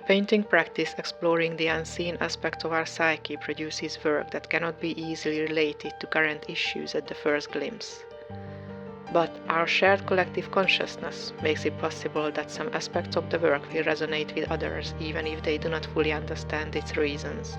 painting practice exploring the unseen aspect of our psyche produces work that cannot be easily related to current issues at the first glimpse. But our shared collective consciousness makes it possible that some aspects of the work will resonate with others even if they do not fully understand its reasons.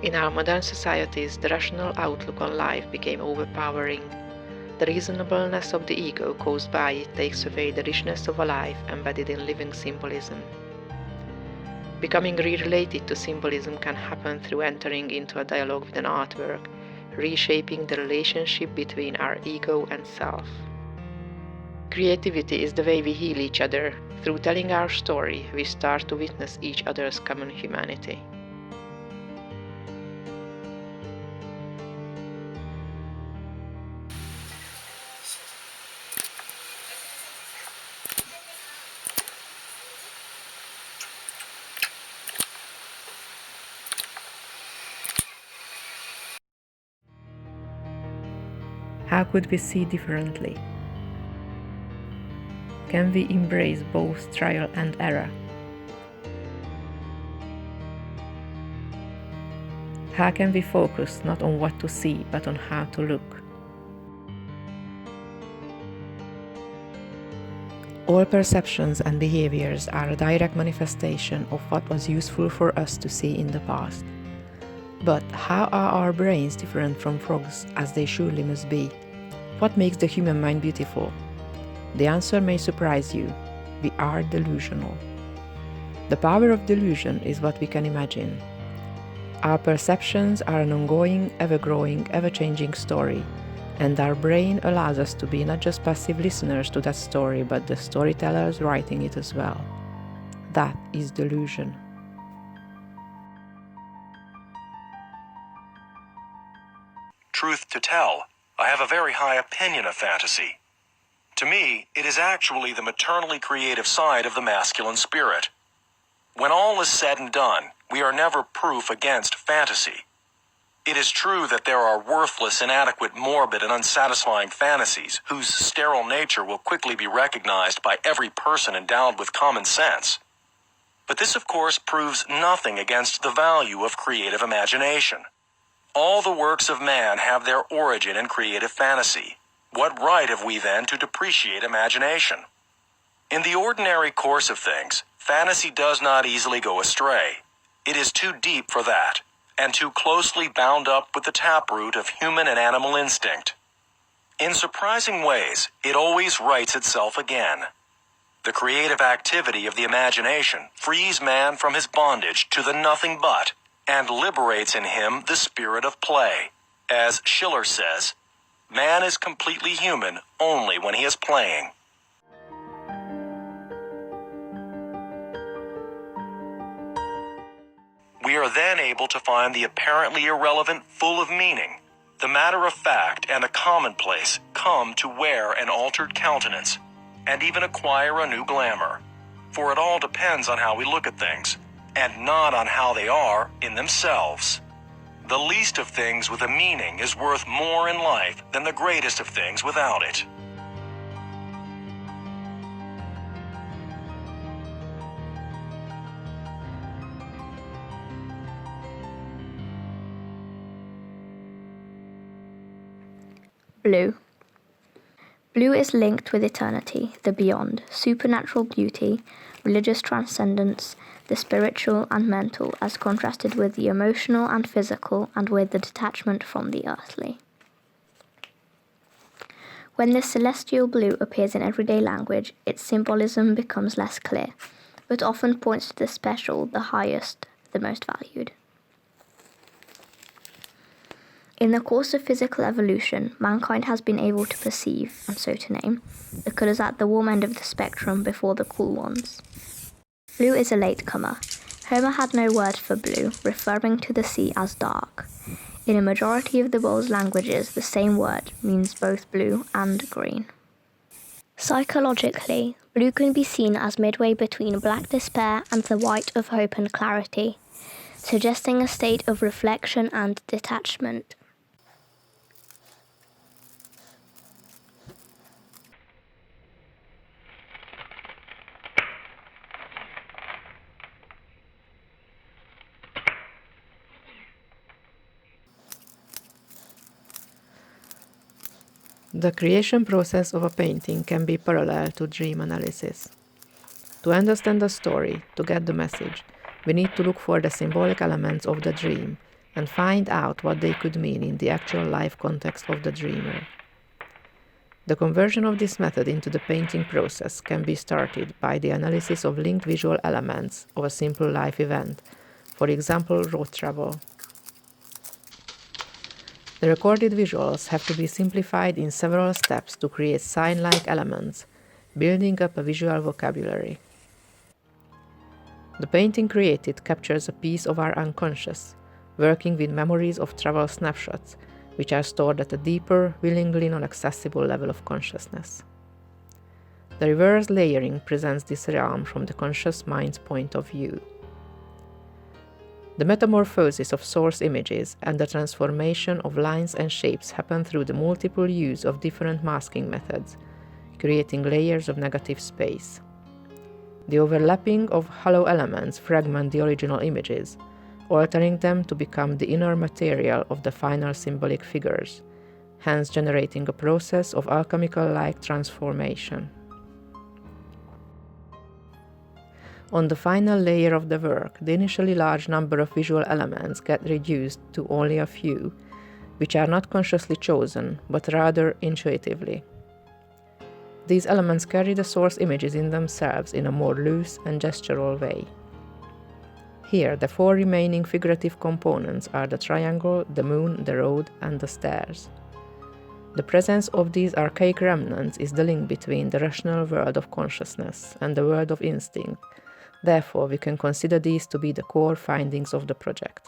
In our modern societies, the rational outlook on life became overpowering. The reasonableness of the ego caused by it takes away the richness of a life embedded in living symbolism. Becoming re-related to symbolism can happen through entering into a dialogue with an artwork, reshaping the relationship between our ego and self. Creativity is the way we heal each other. Through telling our story, we start to witness each other's common humanity. How could we see differently? Can we embrace both trial and error? How can we focus not on what to see, but on how to look? All perceptions and behaviors are a direct manifestation of what was useful for us to see in the past. But how are our brains different from frogs, as they surely must be? What makes the human mind beautiful? The answer may surprise you. We are delusional. The power of delusion is what we can imagine. Our perceptions are an ongoing, ever-growing, ever-changing story, and our brain allows us to be not just passive listeners to that story, but the storytellers writing it as well. That is delusion. Truth to tell, I have a very high opinion of fantasy. To me, it is actually the maternally creative side of the masculine spirit. When all is said and done, we are never proof against fantasy. It is true that there are worthless, inadequate, morbid, and unsatisfying fantasies whose sterile nature will quickly be recognized by every person endowed with common sense. But this, of course, proves nothing against the value of creative imagination. All the works of man have their origin in creative fantasy. What right have we then to depreciate imagination? In the ordinary course of things, fantasy does not easily go astray. It is too deep for that, and too closely bound up with the taproot of human and animal instinct. In surprising ways, it always rights itself again. The creative activity of the imagination frees man from his bondage to the nothing but, and liberates in him the spirit of play. As Schiller says, man is completely human only when he is playing. We are then able to find the apparently irrelevant full of meaning. The matter-of-fact and the commonplace come to wear an altered countenance, and even acquire a new glamour. For it all depends on how we look at things, and not on how they are in themselves. The least of things with a meaning is worth more in life than the greatest of things without it. Blue. Blue is linked with eternity, the beyond, supernatural beauty, religious transcendence, the spiritual and mental, as contrasted with the emotional and physical, and with the detachment from the earthly. When this celestial blue appears in everyday language, its symbolism becomes less clear, but often points to the special, the highest, the most valued. In the course of physical evolution, mankind has been able to perceive, and so to name, the colours at the warm end of the spectrum before the cool ones. Blue is a latecomer. Homer had no word for blue, referring to the sea as dark. In a majority of the world's languages, the same word means both blue and green. Psychologically, blue can be seen as midway between black despair and the white of hope and clarity, suggesting a state of reflection and detachment. The creation process of a painting can be parallel to dream analysis. To understand the story, to get the message, we need to look for the symbolic elements of the dream and find out what they could mean in the actual life context of the dreamer. The conversion of this method into the painting process can be started by the analysis of linked visual elements of a simple life event, for example, road travel. The recorded visuals have to be simplified in several steps to create sign-like elements, building up a visual vocabulary. The painting created captures a piece of our unconscious, working with memories of travel snapshots, which are stored at a deeper, willingly non-accessible level of consciousness. The reverse layering presents this realm from the conscious mind's point of view. The metamorphosis of source images and the transformation of lines and shapes happen through the multiple use of different masking methods, creating layers of negative space. The overlapping of hollow elements fragment the original images, altering them to become the inner material of the final symbolic figures, hence generating a process of alchemical-like transformation. On the final layer of the work, the initially large number of visual elements get reduced to only a few, which are not consciously chosen, but rather intuitively. These elements carry the source images in themselves in a more loose and gestural way. Here, the four remaining figurative components are the triangle, the moon, the road, and the stairs. The presence of these archaic remnants is the link between the rational world of consciousness and the world of instinct. Therefore, we can consider these to be the core findings of the project.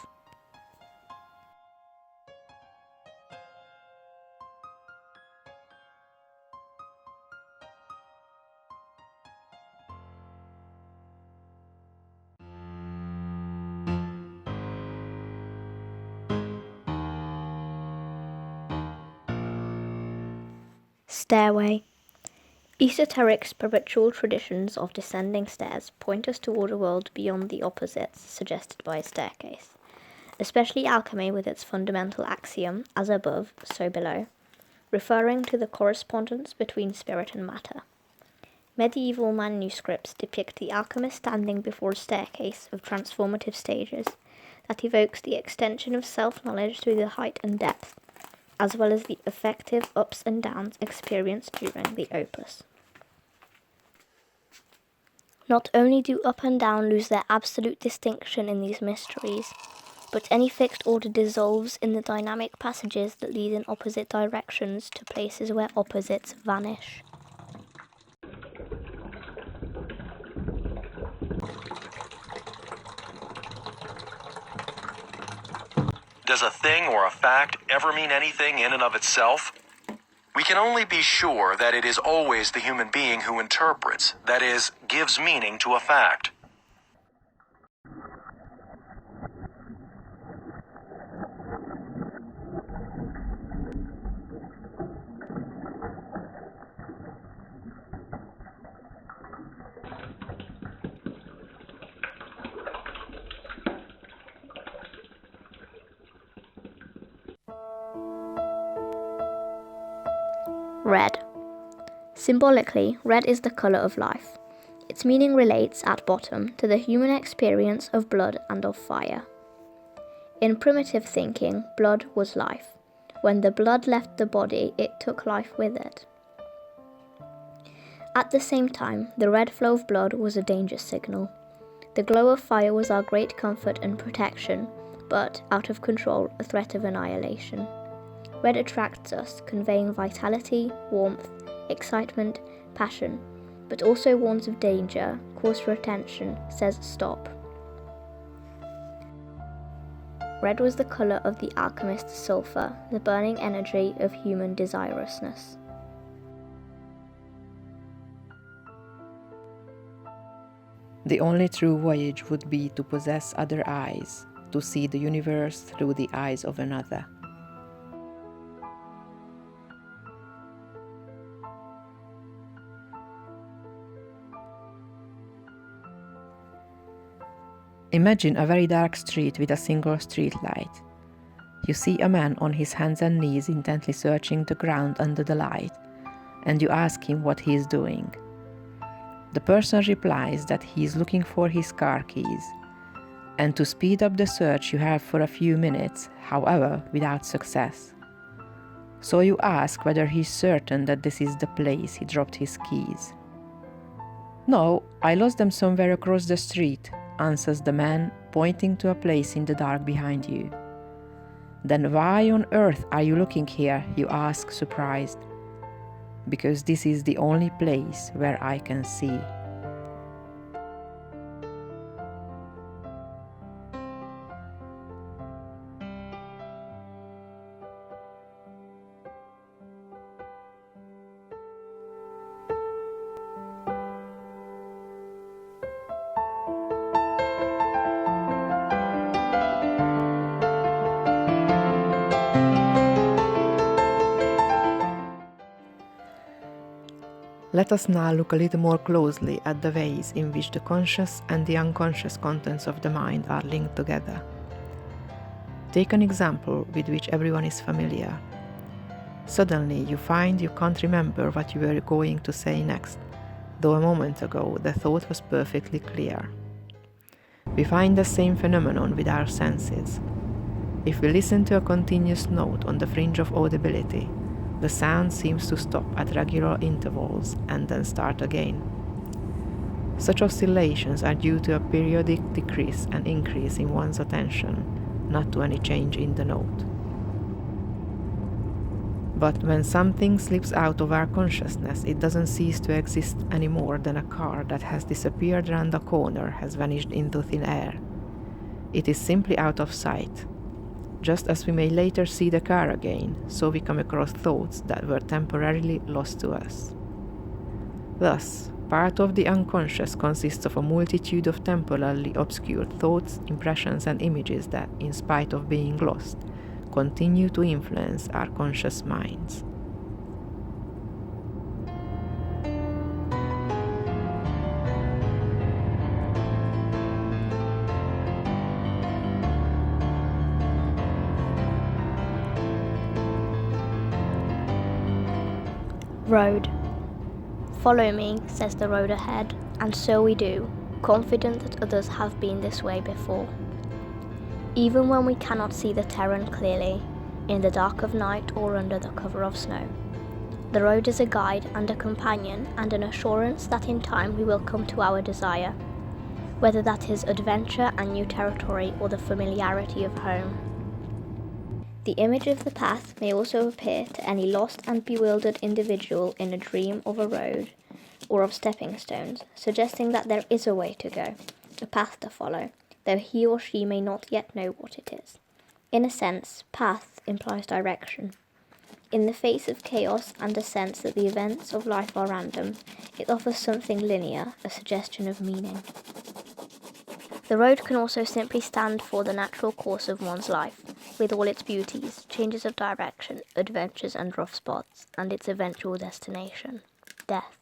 Stairway. Esoteric spiritual traditions of descending stairs point us toward a world beyond the opposites suggested by a staircase, especially alchemy with its fundamental axiom, as above, so below, referring to the correspondence between spirit and matter. Medieval manuscripts depict the alchemist standing before a staircase of transformative stages that evokes the extension of self-knowledge through the height and depth, as well as the effective ups and downs experienced during the opus. Not only do up and down lose their absolute distinction in these mysteries, but any fixed order dissolves in the dynamic passages that lead in opposite directions to places where opposites vanish. Does a thing or a fact ever mean anything in and of itself? We can only be sure that it is always the human being who interprets, that is, gives meaning to a fact. Red. Symbolically, red is the colour of life. Its meaning relates, at bottom, to the human experience of blood and of fire. In primitive thinking, blood was life. When the blood left the body, it took life with it. At the same time, the red flow of blood was a danger signal. The glow of fire was our great comfort and protection, but, out of control, a threat of annihilation. Red attracts us, conveying vitality, warmth, excitement, passion, but also warns of danger, calls for attention, says stop. Red was the colour of the alchemist sulphur, the burning energy of human desirousness. The only true voyage would be to possess other eyes, to see the universe through the eyes of another. Imagine a very dark street with a single street light. You see a man on his hands and knees intently searching the ground under the light, and you ask him what he is doing. The person replies that he is looking for his car keys, and to speed up the search you have for a few minutes, however, without success. So you ask whether he is certain that this is the place he dropped his keys. "No, I lost them somewhere across the street," answers the man, pointing to a place in the dark behind you. "Then why on earth are you looking here?" you ask, surprised. "Because this is the only place where I can see." Let us now look a little more closely at the ways in which the conscious and the unconscious contents of the mind are linked together. Take an example with which everyone is familiar. Suddenly you find you can't remember what you were going to say next, though a moment ago the thought was perfectly clear. We find the same phenomenon with our senses. If we listen to a continuous note on the fringe of audibility, the sound seems to stop at regular intervals and then start again. Such oscillations are due to a periodic decrease and increase in one's attention, not to any change in the note. But when something slips out of our consciousness, it doesn't cease to exist any more than a car that has disappeared round a corner has vanished into thin air. It is simply out of sight. Just as we may later see the car again, so we come across thoughts that were temporarily lost to us. Thus, part of the unconscious consists of a multitude of temporarily obscured thoughts, impressions, and images that, in spite of being lost, continue to influence our conscious minds. Road. "Follow me," says the road ahead, and so we do, confident that others have been this way before. Even when we cannot see the terrain clearly, in the dark of night or under the cover of snow, the road is a guide and a companion and an assurance that in time we will come to our desire, whether that is adventure and new territory or the familiarity of home. The image of the path may also appear to any lost and bewildered individual in a dream of a road or of stepping stones, suggesting that there is a way to go, a path to follow, though he or she may not yet know what it is. In a sense, path implies direction. In the face of chaos and a sense that the events of life are random, it offers something linear, a suggestion of meaning. The road can also simply stand for the natural course of one's life, with all its beauties, changes of direction, adventures and rough spots, and its eventual destination, death.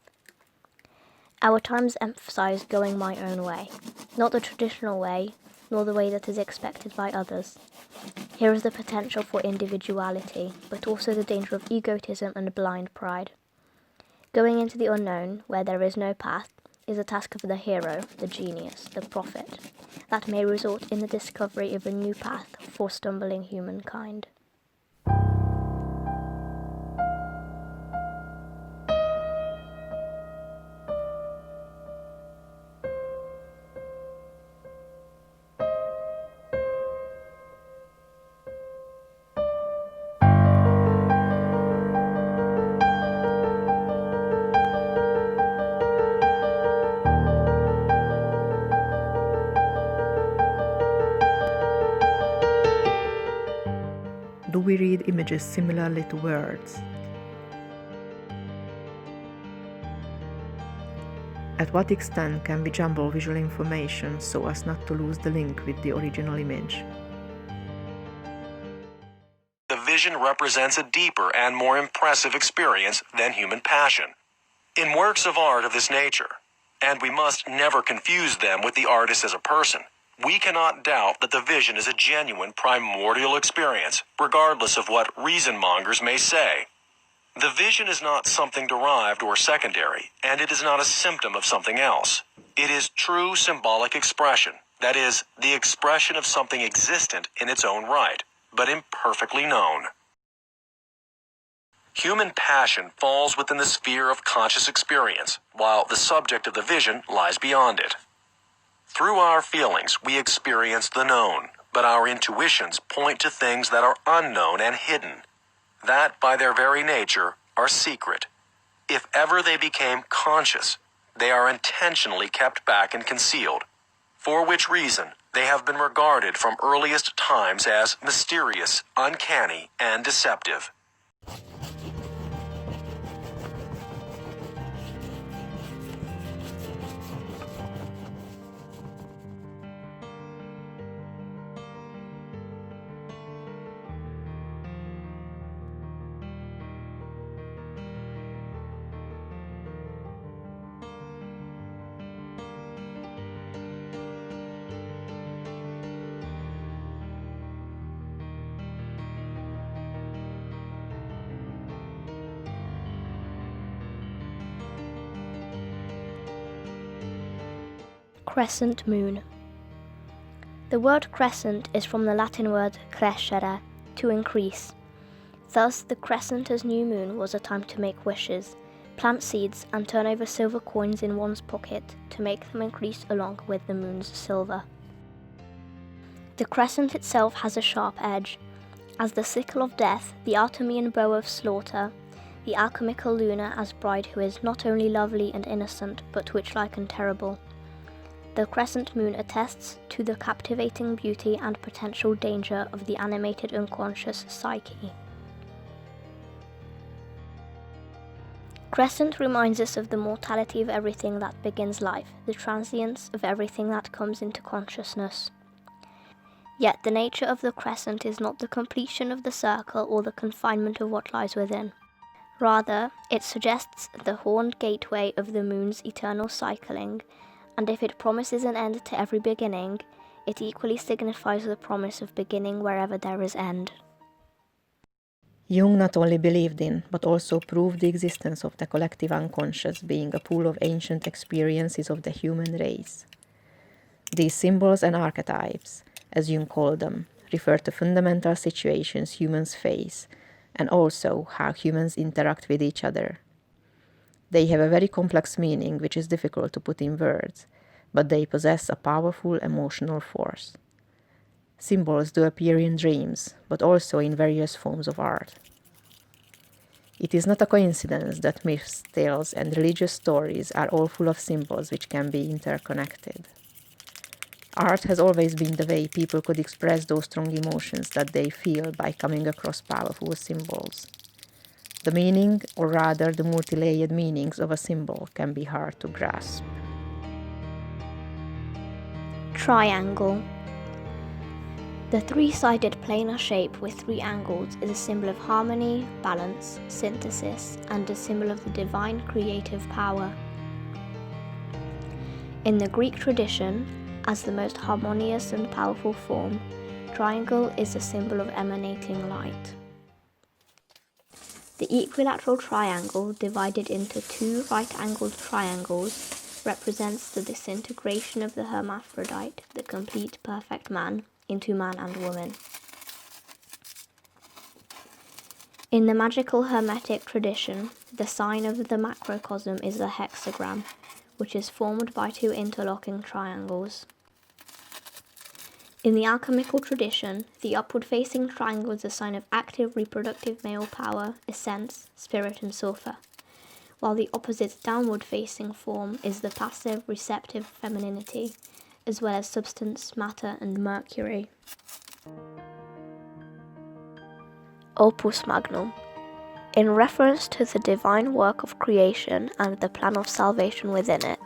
Our times emphasize going my own way, not the traditional way, nor the way that is expected by others. Here is the potential for individuality, but also the danger of egotism and blind pride. Going into the unknown, where there is no path, is a task of the hero, the genius, the prophet, that may result in the discovery of a new path for stumbling humankind. Do we read images similarly to words? At what extent can we jumble visual information so as not to lose the link with the original image? The vision represents a deeper and more impressive experience than human passion. In works of art of this nature, and we must never confuse them with the artist as a person, we cannot doubt that the vision is a genuine primordial experience, regardless of what reason-mongers may say. The vision is not something derived or secondary, and it is not a symptom of something else. It is true symbolic expression, that is, the expression of something existent in its own right, but imperfectly known. Human passion falls within the sphere of conscious experience, while the subject of the vision lies beyond it. Through our feelings, we experience the known, but our intuitions point to things that are unknown and hidden, that by their very nature are secret. If ever they became conscious, they are intentionally kept back and concealed, for which reason they have been regarded from earliest times as mysterious, uncanny, and deceptive. Crescent moon. The word crescent is from the Latin word crescere, to increase. Thus, the crescent as new moon was a time to make wishes, plant seeds, and turn over silver coins in one's pocket to make them increase along with the moon's silver. The crescent itself has a sharp edge, as the sickle of death, the Artemian bow of slaughter, the alchemical Luna as bride who is not only lovely and innocent, but witch-like and terrible. The crescent moon attests to the captivating beauty and potential danger of the animated unconscious psyche. Crescent reminds us of the mortality of everything that begins life, the transience of everything that comes into consciousness. Yet the nature of the crescent is not the completion of the circle or the confinement of what lies within. Rather, it suggests the horned gateway of the moon's eternal cycling, and if it promises an end to every beginning, it equally signifies the promise of beginning wherever there is end. Jung not only believed in, but also proved the existence of the collective unconscious being a pool of ancient experiences of the human race. These symbols and archetypes, as Jung called them, refer to fundamental situations humans face, and also how humans interact with each other. They have a very complex meaning which is difficult to put in words, but they possess a powerful emotional force. Symbols do appear in dreams, but also in various forms of art. It is not a coincidence that myths, tales, and religious stories are all full of symbols which can be interconnected. Art has always been the way people could express those strong emotions that they feel by coming across powerful symbols. The meaning, or rather the multi-layered meanings of a symbol, can be hard to grasp. Triangle. The three-sided planar shape with three angles is a symbol of harmony, balance, synthesis, and a symbol of the divine creative power. In the Greek tradition, as the most harmonious and powerful form, triangle is a symbol of emanating light. The equilateral triangle, divided into two right-angled triangles, represents the disintegration of the hermaphrodite, the complete perfect man, into man and woman. In the magical hermetic tradition, the sign of the macrocosm is the hexagram, which is formed by two interlocking triangles. In the alchemical tradition, the upward-facing triangle is a sign of active reproductive male power, essence, spirit, and sulfur, while the opposite downward-facing form is the passive, receptive femininity, as well as substance, matter, and Mercury. Opus Magnum. In reference to the divine work of creation and the plan of salvation within it,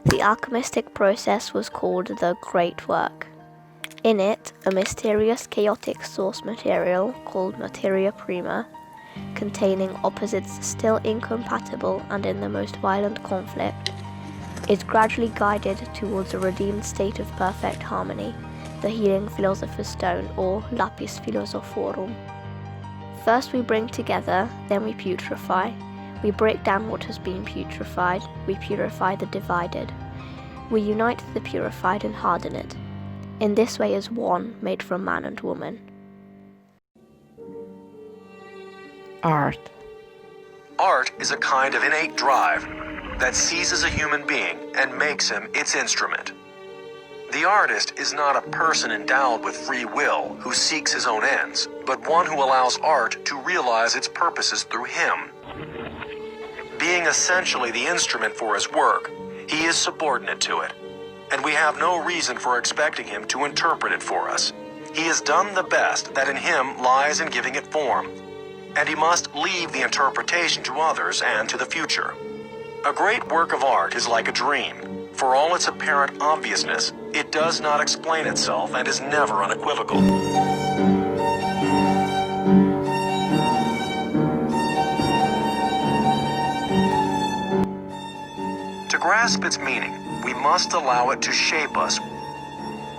the alchemistic process was called the Great Work. In it, a mysterious chaotic source material called materia prima, containing opposites still incompatible and in the most violent conflict, is gradually guided towards a redeemed state of perfect harmony, the healing philosopher's stone or lapis philosophorum. First we bring together, then we putrefy. We break down what has been putrefied, we purify the divided. We unite the purified and harden it. In this way is one made from man and woman. Art. Art is a kind of innate drive that seizes a human being and makes him its instrument. The artist is not a person endowed with free will who seeks his own ends, but one who allows art to realize its purposes through him. Being essentially the instrument for his work, he is subordinate to it, and we have no reason for expecting him to interpret it for us. He has done the best that in him lies in giving it form, and he must leave the interpretation to others and to the future. A great work of art is like a dream. For all its apparent obviousness, it does not explain itself and is never unequivocal. To grasp its meaning, we must allow it to shape us.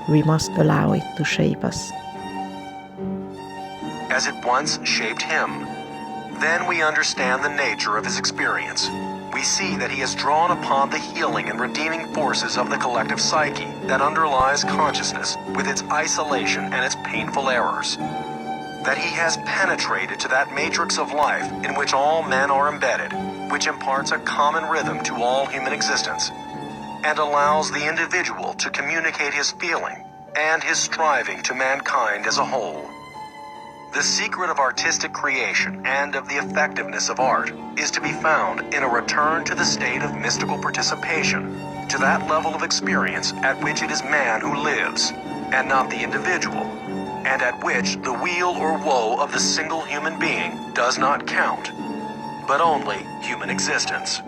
We must allow it to shape us. As it once shaped him. Then we understand the nature of his experience. We see that he has drawn upon the healing and redeeming forces of the collective psyche that underlies consciousness with its isolation and its painful errors. That he has penetrated to that matrix of life in which all men are embedded, which imparts a common rhythm to all human existence, and allows the individual to communicate his feeling and his striving to mankind as a whole. The secret of artistic creation and of the effectiveness of art is to be found in a return to the state of mystical participation, to that level of experience at which it is man who lives, and not the individual, and at which the weal or woe of the single human being does not count, but only human existence.